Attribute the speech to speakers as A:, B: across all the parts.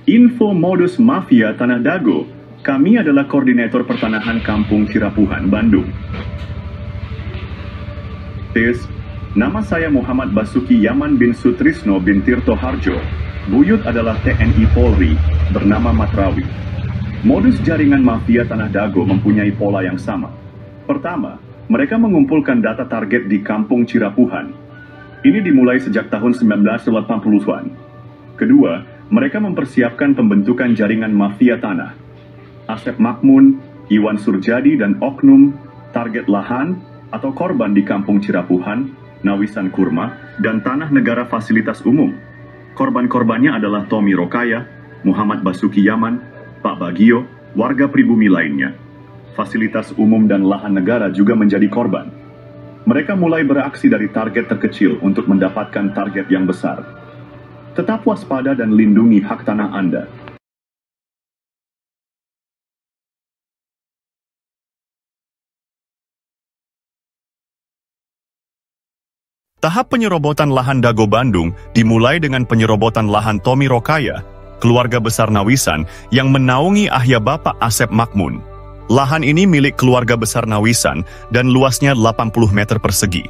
A: Info modus mafia Tanah Dago. Kami adalah koordinator pertanahan Kampung Cirapuhan, Bandung. Tes, nama saya Muhammad Basuki Yaman bin Sutrisno bin Tirto Harjo. Buyut adalah TNI Polri, bernama Matrawi. Modus jaringan mafia Tanah Dago mempunyai pola yang sama. Pertama, mereka mengumpulkan data target di Kampung Cirapuhan. Ini dimulai sejak tahun 1980-an. Kedua, mereka mempersiapkan pembentukan jaringan mafia tanah. Asep Makmun, Iwan Surjadi, dan oknum target lahan atau korban di Kampung Cirapuhan, Nawisan Kurma, dan tanah negara fasilitas umum. Korban-korbannya adalah Tommy Rokaya, Muhammad Basuki Yaman, Pak Bagio, warga pribumi lainnya. Fasilitas umum dan lahan negara juga menjadi korban. Mereka mulai beraksi dari target terkecil untuk mendapatkan target yang besar. Tetap waspada dan lindungi hak tanah Anda.
B: Tahap penyerobotan lahan Dago Bandung dimulai dengan penyerobotan lahan Tommy Rokaya, keluarga besar Nawisan yang menaungi ayah Bapak Asep Makmun. Lahan ini milik keluarga besar Nawisan dan luasnya 80 meter persegi.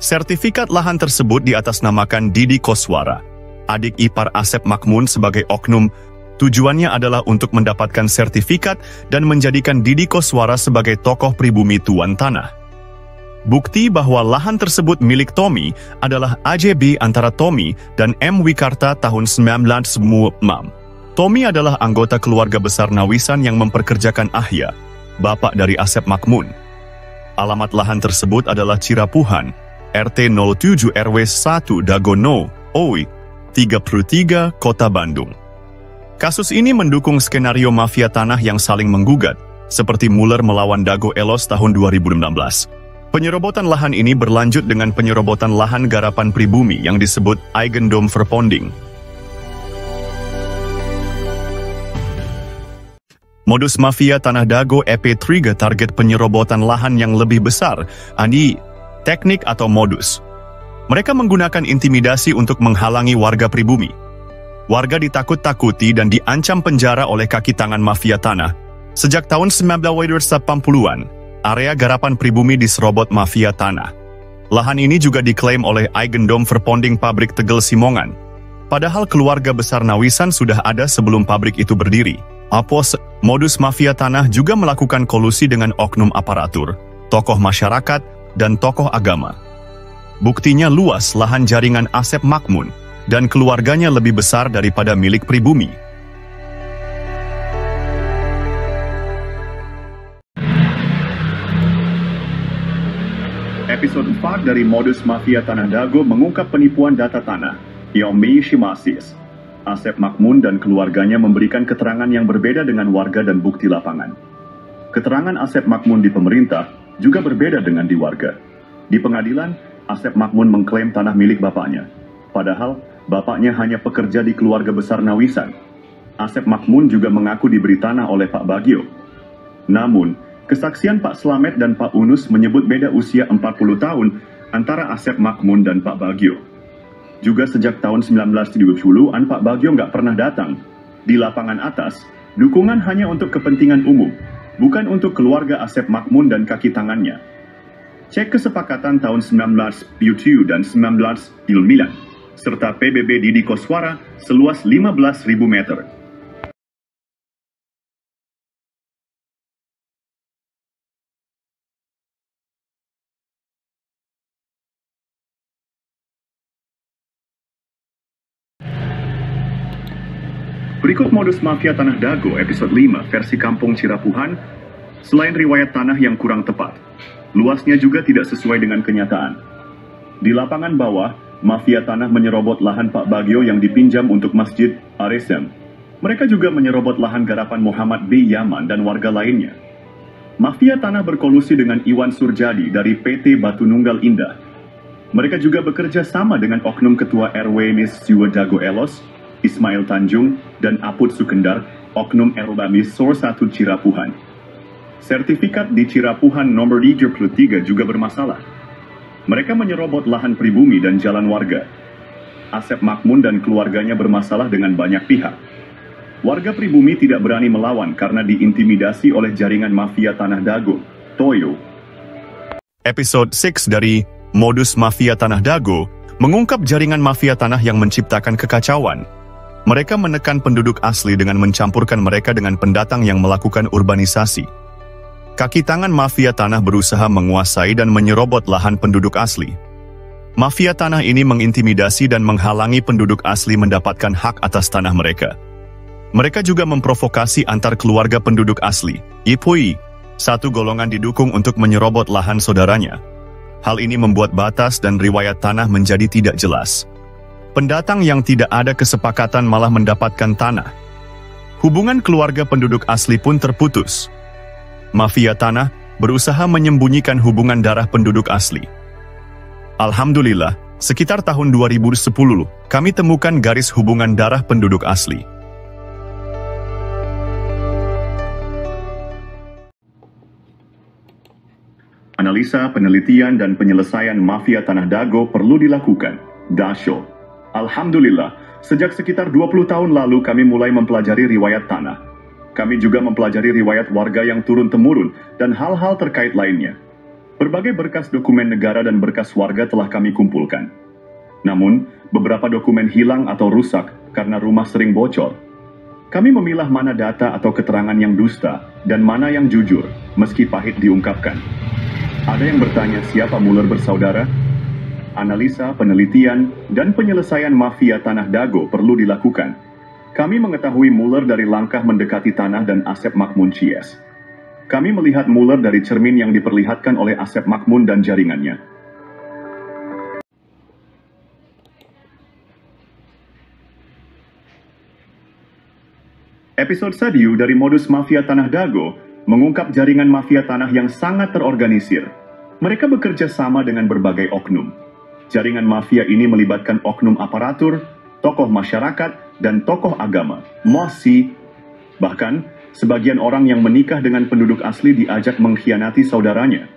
B: Sertifikat lahan tersebut diatasnamakan Didi Koswara, adik ipar Asep Makmun sebagai oknum. Tujuannya adalah untuk mendapatkan sertifikat dan menjadikan Didi Koswara sebagai tokoh pribumi tuan tanah. Bukti bahwa lahan tersebut milik Tommy adalah AJB antara Tommy dan M. Wikarta tahun 1996. Tommy adalah anggota keluarga besar Nawisan yang memperkerjakan Ahya, bapak dari Asep Makmun. Alamat lahan tersebut adalah Cirapuhan, RT 07 RW 1 Dagono, OI, 33, Kota Bandung. Kasus ini mendukung skenario mafia tanah yang saling menggugat, seperti Muller melawan Dago Elos tahun 2016. Penyerobotan lahan ini berlanjut dengan penyerobotan lahan garapan pribumi yang disebut Eigendom Verponding. Modus mafia Tanah Dago EP3 target penyerobotan lahan yang lebih besar, teknik atau modus. Mereka menggunakan intimidasi untuk menghalangi warga pribumi. Warga ditakut-takuti dan diancam penjara oleh kaki tangan mafia tanah. Sejak tahun 1980-an, area garapan pribumi diserobot mafia tanah. Lahan ini juga diklaim oleh Eigendom Verponding pabrik Tegel Simongan. Padahal keluarga besar Nawisan sudah ada sebelum pabrik itu berdiri. Modus mafia tanah juga melakukan kolusi dengan oknum aparatur, tokoh masyarakat, dan tokoh agama. Buktinya luas lahan jaringan Asep Makmun, dan keluarganya lebih besar daripada milik pribumi.
A: Episode 4 dari modus mafia Tanah Dago mengungkap penipuan data tanah, Yomi Shimasis. Asep Makmun dan keluarganya memberikan keterangan yang berbeda dengan warga dan bukti lapangan. Keterangan Asep Makmun di pemerintah juga berbeda dengan di warga. Di pengadilan, Asep Makmun mengklaim tanah milik bapaknya. Padahal, bapaknya hanya pekerja di keluarga besar Nawisan. Asep Makmun juga mengaku diberi tanah oleh Pak Bagio. Namun, kesaksian Pak Slamet dan Pak Unus menyebut beda usia 40 tahun antara Asep Makmun dan Pak Bagio. Juga sejak tahun 1970-an Pak Bagio nggak pernah datang. Di lapangan atas, dukungan hanya untuk kepentingan umum, bukan untuk keluarga Asep Makmun dan kaki tangannya. Cek kesepakatan tahun 1977 dan 1999, serta PBB Didi Koswara seluas 15.000 meter. Berikut modus mafia Tanah Dago episode 5 versi Kampung Cirapuhan. Selain riwayat tanah yang kurang tepat, luasnya juga tidak sesuai dengan kenyataan. Di lapangan bawah, mafia tanah menyerobot lahan Pak Bagio yang dipinjam untuk Masjid Aresem. Mereka juga menyerobot lahan garapan Muhammad B. Yaman dan warga lainnya. Mafia tanah berkolusi dengan Iwan Surjadi dari PT Batu Nunggal Indah. Mereka juga bekerja sama dengan oknum ketua RW Nis Jiwa Dago Elos, Ismail Tanjung, dan Apud Sukendar, oknum Erbamis Sor 1 Cirapuhan. Sertifikat di Cirapuhan nomor 33 juga bermasalah. Mereka menyerobot lahan pribumi dan jalan warga. Asep Makmun dan keluarganya bermasalah dengan banyak pihak. Warga pribumi tidak berani melawan karena diintimidasi oleh jaringan mafia Tanah Dago, Toyo.
B: Episode 6 dari Modus Mafia Tanah Dago mengungkap jaringan mafia tanah yang menciptakan kekacauan. Mereka menekan penduduk asli dengan mencampurkan mereka dengan pendatang yang melakukan urbanisasi. Kaki tangan mafia tanah berusaha menguasai dan menyerobot lahan penduduk asli. Mafia tanah ini mengintimidasi dan menghalangi penduduk asli mendapatkan hak atas tanah mereka. Mereka juga memprovokasi antar keluarga penduduk asli, Ipui, satu golongan didukung untuk menyerobot lahan saudaranya. Hal ini membuat batas dan riwayat tanah menjadi tidak jelas. Pendatang yang tidak ada kesepakatan malah mendapatkan tanah. Hubungan keluarga penduduk asli pun terputus. Mafia tanah berusaha menyembunyikan hubungan darah penduduk asli. Alhamdulillah, sekitar tahun 2010, kami temukan garis hubungan darah penduduk asli.
A: Analisa, penelitian, dan penyelesaian mafia Tanah Dago perlu dilakukan. Dasho. Alhamdulillah, sejak sekitar 20 tahun lalu kami mulai mempelajari riwayat tanah. Kami juga mempelajari riwayat warga yang turun-temurun dan hal-hal terkait lainnya. Berbagai berkas dokumen negara dan berkas warga telah kami kumpulkan. Namun, beberapa dokumen hilang atau rusak karena rumah sering bocor. Kami memilah mana data atau keterangan yang dusta dan mana yang jujur, meski pahit diungkapkan. Ada yang bertanya siapa Muller bersaudara? Analisa, penelitian, dan penyelesaian mafia Tanah Dago perlu dilakukan. Kami mengetahui Muller dari langkah mendekati tanah dan Asep Makmun Cies. Kami melihat Muller dari cermin yang diperlihatkan oleh Asep Makmun dan jaringannya. Episode Sadiu dari Modus Mafia Tanah Dago mengungkap jaringan mafia tanah yang sangat terorganisir. Mereka bekerja sama dengan berbagai oknum. Jaringan mafia ini melibatkan oknum aparatur, tokoh masyarakat, dan tokoh agama, mosi. Bahkan, sebagian orang yang menikah dengan penduduk asli diajak mengkhianati saudaranya.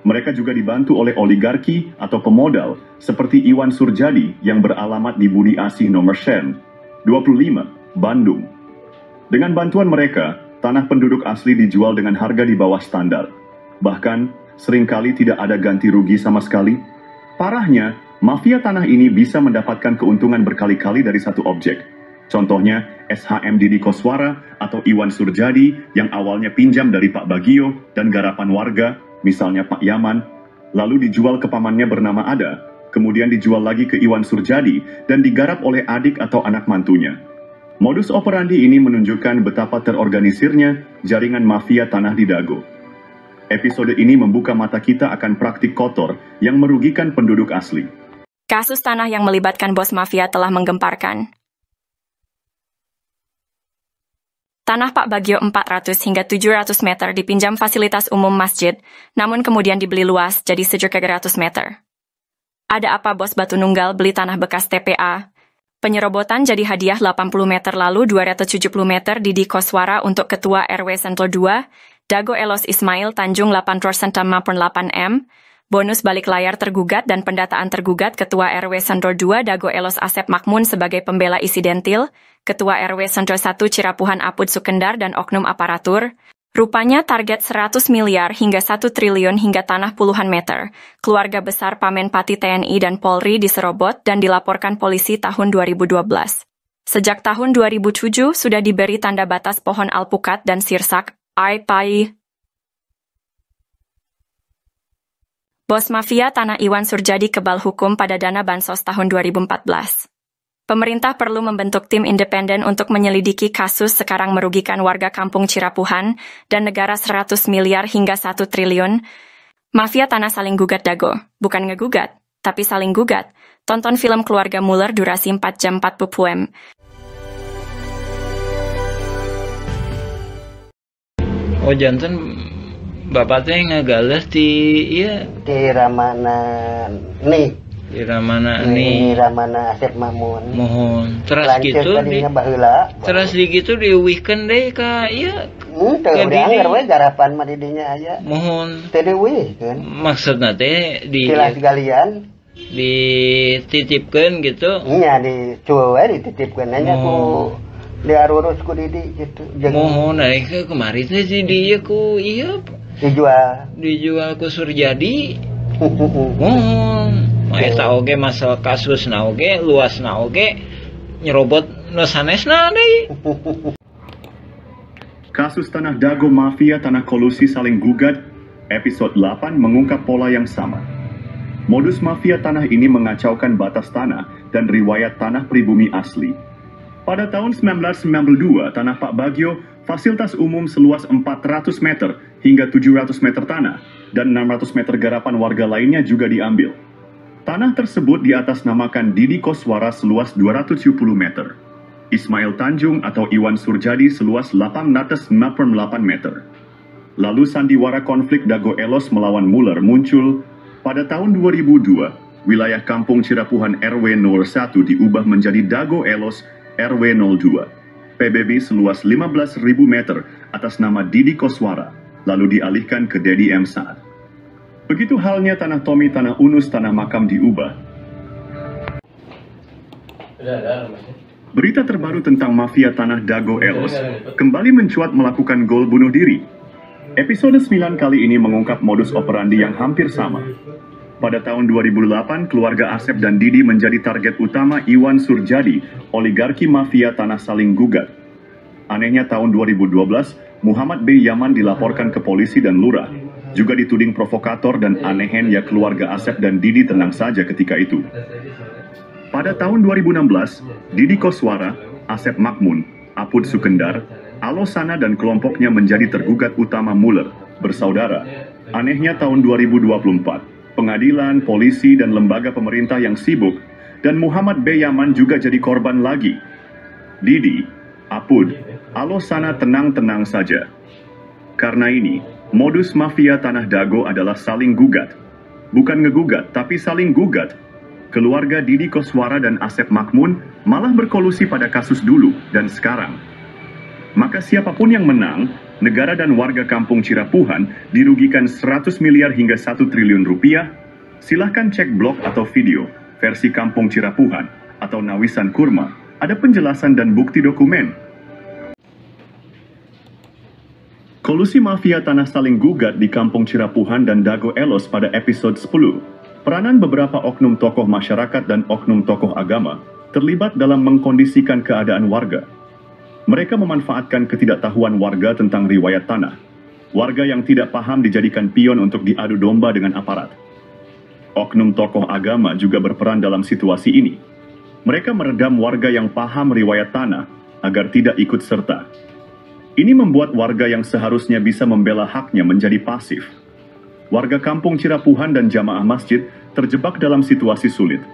A: Mereka juga dibantu oleh oligarki atau pemodal, seperti Iwan Surjadi yang beralamat di Budi Asih nomor Shen, 25, Bandung. Dengan bantuan mereka, tanah penduduk asli dijual dengan harga di bawah standar. Bahkan, seringkali tidak ada ganti rugi sama sekali. Parahnya, mafia tanah ini bisa mendapatkan keuntungan berkali-kali dari satu objek. Contohnya, SHM Didi Koswara atau Iwan Surjadi yang awalnya pinjam dari Pak Bagio dan garapan warga, misalnya Pak Yaman, lalu dijual ke pamannya bernama Ada, kemudian dijual lagi ke Iwan Surjadi dan digarap oleh adik atau anak mantunya. Modus operandi ini menunjukkan betapa terorganisirnya jaringan mafia tanah di Dago. Episode ini membuka mata kita akan praktik kotor yang merugikan penduduk asli.
C: Kasus tanah yang melibatkan bos mafia telah menggemparkan. Tanah Pak Bagio 400 hingga 700 meter dipinjam fasilitas umum masjid, namun kemudian dibeli luas jadi 700 meter. Ada apa bos Batu Nunggal beli tanah bekas TPA? Penyerobotan jadi hadiah 80 meter lalu 270 meter Didi Koswara untuk Ketua RW Sentul 2, Dago Elos Ismail Tanjung 8% 8M, bonus balik layar tergugat dan pendataan tergugat Ketua RW Sentul 2 Dago Elos Asep Makmun sebagai pembela isidentil, Ketua RW Sentul 1 Cirapuhan Apud Sukendar dan oknum aparatur. Rupanya target 100 miliar hingga 1 triliun hingga tanah puluhan meter. Keluarga besar Pamenpati TNI dan Polri diserobot dan dilaporkan polisi tahun 2012. Sejak tahun 2007 sudah diberi tanda batas pohon alpukat dan sirsak, AIPAI. Bos mafia tanah Iwan Surjadi kebal hukum pada dana bansos tahun 2014. Pemerintah perlu membentuk tim independen untuk menyelidiki kasus sekarang merugikan warga kampung Cirapuhan dan negara 100 miliar hingga 1 triliun. Mafia tanah saling gugat Dago, bukan ngegugat, tapi saling gugat. Tonton film Keluarga Muller durasi 4 jam 40 m.
D: Oh janten bapak teh ngagales di iya
E: di Ramana nih.
D: Di Ramana nih.
E: Di Ramana Asep Makmun.
D: Mohon. Terus gitu di
E: baheula.
D: Terus di gitu diuwihkeun deui ka ieu.
E: Teu dianggar we garapan mah di dinya aya.
D: Mohon.
E: Teu diuwihkeun.
D: Maksudna teh di
E: tilas galian
D: dititipkeun gitu.
E: Iya dicuwe we dititipkeun nya ku dia urus ku Didi gitu.
D: Mohon naik ke kemari teh si dia ku iya
E: Dijual
D: ku Surjadi. Mohon eta oge masalah kasusna oge luasna oge nyerobot nu sanesna deui.
A: Kasus Tanah Dago Mafia Tanah Kolusi Saling Gugat, episode 8 mengungkap pola yang sama. Modus mafia tanah ini mengacaukan batas tanah dan riwayat tanah pribumi asli. Pada tahun 1992, tanah Pak Bagio, fasilitas umum seluas 400 meter hingga 700 meter tanah, dan 600 meter garapan warga lainnya juga diambil. Tanah tersebut diatasnamakan Didi Koswara seluas 270 meter. Ismail Tanjung atau Iwan Surjadi seluas 808 meter. Lalu sandiwara konflik Dago Elos melawan Muller muncul. Pada tahun 2002, wilayah Kampung Cirapuhan RW 01 diubah menjadi Dago Elos RW 02. PBB seluas 15.000 meter atas nama Didi Koswara, lalu dialihkan ke Dedi M. Saad. Begitu halnya Tanah Tomi, Tanah Unus, Tanah Makam diubah. Berita terbaru tentang mafia Tanah Dago Elos kembali mencuat melakukan gol bunuh diri. Episode 9 kali ini mengungkap modus operandi yang hampir sama. Pada tahun 2008, keluarga Asep dan Didi menjadi target utama Iwan Surjadi, oligarki mafia Tanah Saling Gugat. Anehnya tahun 2012, Muhammad B. Yaman dilaporkan ke polisi dan lurah, juga dituding provokator dan anehen ya keluarga Asep dan Didi tenang saja ketika itu. Pada tahun 2016, Didi Koswara, Asep Makmun, Apud Sukendar, Alosana dan kelompoknya menjadi tergugat utama Muller, bersaudara. Anehnya tahun 2024, pengadilan, polisi, dan lembaga pemerintah yang sibuk, dan Muhammad B. Yaman juga jadi korban lagi. Didi, Apud, Alosana tenang-tenang saja. Karena ini, modus mafia Tanah Dago adalah saling gugat. Bukan ngegugat, tapi saling gugat. Keluarga Didi Koswara dan Asep Makmun malah berkolusi pada kasus dulu dan sekarang. Maka siapapun yang menang, negara dan warga Kampung Cirapuhan dirugikan 100 miliar hingga 1 triliun rupiah. Silahkan cek blog atau video versi Kampung Cirapuhan atau Nawisan Kurma. Ada penjelasan dan bukti dokumen. Kolusi mafia Tanah Saling Gugat di Kampung Cirapuhan dan Dago Elos pada episode 10. Peranan beberapa oknum tokoh masyarakat dan oknum tokoh agama terlibat dalam mengkondisikan keadaan warga. Mereka memanfaatkan ketidaktahuan warga tentang riwayat tanah. Warga yang tidak paham dijadikan pion untuk diadu domba dengan aparat. Oknum tokoh agama juga berperan dalam situasi ini. Mereka meredam warga yang paham riwayat tanah agar tidak ikut serta. Ini membuat warga yang seharusnya bisa membela haknya menjadi pasif. Warga Kampung Cirapuhan dan jamaah masjid terjebak dalam situasi sulit.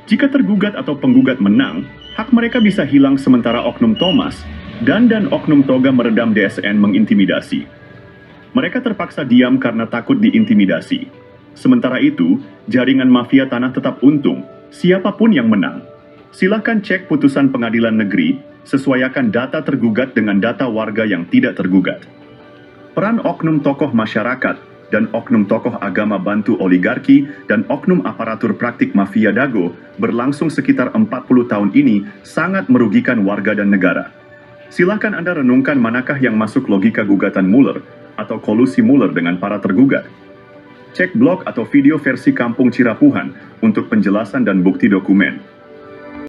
A: Jika tergugat atau penggugat menang, hak mereka bisa hilang sementara oknum Thomas dan oknum Toga meredam DSN mengintimidasi. Mereka terpaksa diam karena takut diintimidasi. Sementara itu, jaringan mafia tanah tetap untung, siapapun yang menang. Silahkan cek putusan pengadilan negeri, sesuaikan data tergugat dengan data warga yang tidak tergugat. Peran oknum tokoh masyarakat dan oknum tokoh agama bantu oligarki dan oknum aparatur praktik mafia Dago berlangsung sekitar 40 tahun ini sangat merugikan warga dan negara. Silakan Anda renungkan manakah yang masuk logika gugatan Muller atau kolusi Muller dengan para tergugat. Cek blog atau video versi Kampung Cirapuhan untuk penjelasan dan bukti dokumen.